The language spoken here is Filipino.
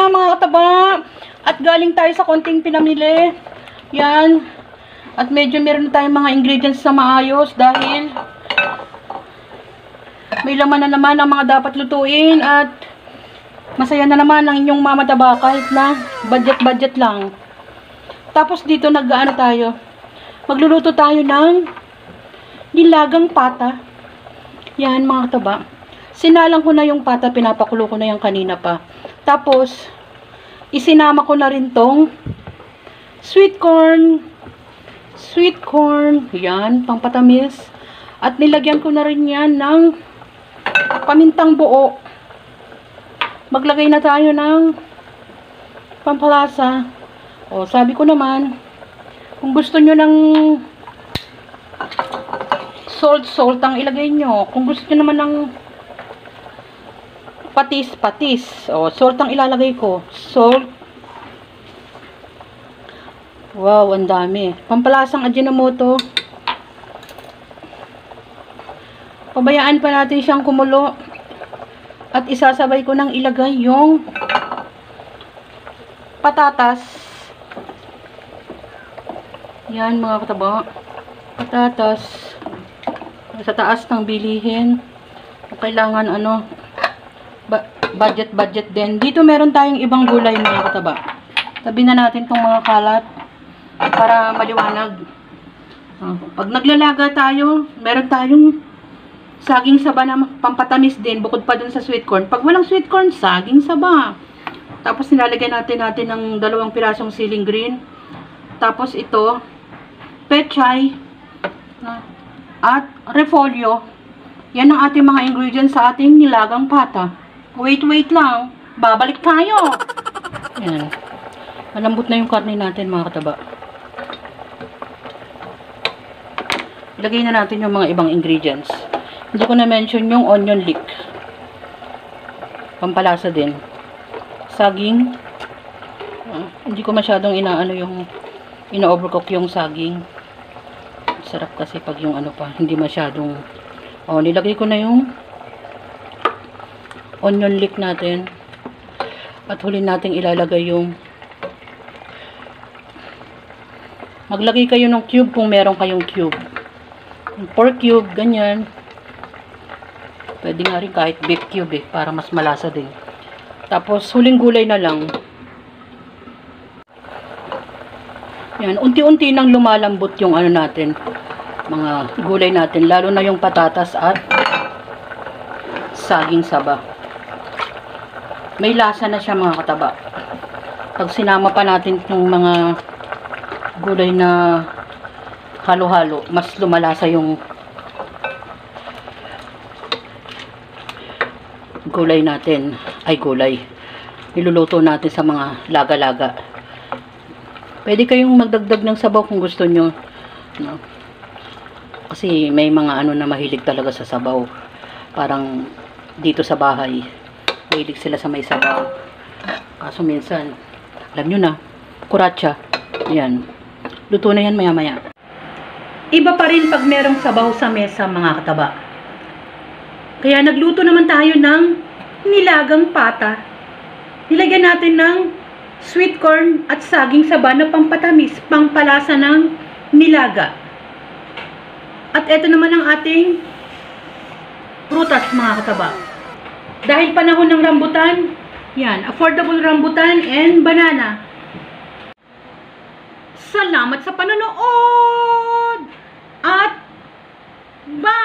na mga kataba. At galing tayo sa konting pinamili. Yan. At medyo meron na tayong mga ingredients na maayos dahil may laman na naman ang mga dapat lutuin at masaya na naman ang inyong mamataba kahit na budget lang. Tapos dito nag-aano tayo. Magluluto tayo ng nilagang pata. Yan mga kataba. Sinalang ko na yung pata, pinapakulo ko na yung kanina pa. Tapos isinama ko na rin tong sweet corn. Sweet corn. Yan, pangpatamis. At nilagyan ko na rin yan ng pamintang buo. Maglagay na tayo ng pampalasa. O, sabi ko naman, kung gusto nyo ng salt ang ilagay nyo. Kung gusto nyo naman ng patis. O, salt ang ilalagay ko. Salt. Wow, ang dami. Pampalasang Ajinomoto. Pabayaan pa natin siyang kumulo. At isasabay ko nang ilagay yung patatas. Yan mga kataba. Patatas. Sa taas ng bilihin. Kailangan ano, budget din. Dito meron tayong ibang gulay mga kataba. Tabi na natin tong mga kalat para maliwanag. Pag naglalaga tayo, meron tayong saging saba na pampatamis din, bukod pa dun sa sweet corn. Pag walang sweet corn, saging saba. Tapos nilalagay natin ng 2 pirasong siling green. Tapos ito, pechay, at repolyo. Yan ang ating mga ingredients sa ating nilagang pata. Wait lang. Babalik tayo. Yan. Malambot na yung karne natin mga kataba. Ilagay na natin yung mga ibang ingredients. Hindi ko na-mention yung onion leek. Pampalasa din. Saging. Hindi ko masyadong ina-overcook yung saging. Sarap kasi pag yung ano pa, hindi masyadong. Nilagay ko na yung onion leek natin. At huli natin ilalagay yung maglagay kayo ng cube kung meron kayong cube. 4 cube, ganyan. Pwede nga rin kahit beef cube para mas malasa din. Tapos, huling gulay na lang. Yan, unti-unti nang lumalambot yung ano natin, mga gulay natin. Lalo na yung patatas at saging saba. May lasa na siya mga kataba. Pag sinama pa natin yung mga gulay na halo-halo, mas lumalasa yung gulay natin. Niluluto natin sa mga laga-laga. Pwede kayong magdagdag ng sabaw kung gusto nyo. No? Kasi may mga ano na mahilig talaga sa sabaw. Parang dito sa bahay, mahilig sila sa may sabaw. Kaso minsan, alam nyo na, kuratsa. Ayan. Luto na yan maya-maya. Iba pa rin pag merong sabaw sa mesa mga kataba. Kaya nagluto naman tayo ng nilagang pata. Nilagyan natin ng sweet corn at saging saba na pampatamis, pangpalasa ng nilaga. At ito naman ang ating prutas mga kataba. Dahil panahon ng rambutan, yan, affordable rambutan and banana. Salamat sa panonood! At bye!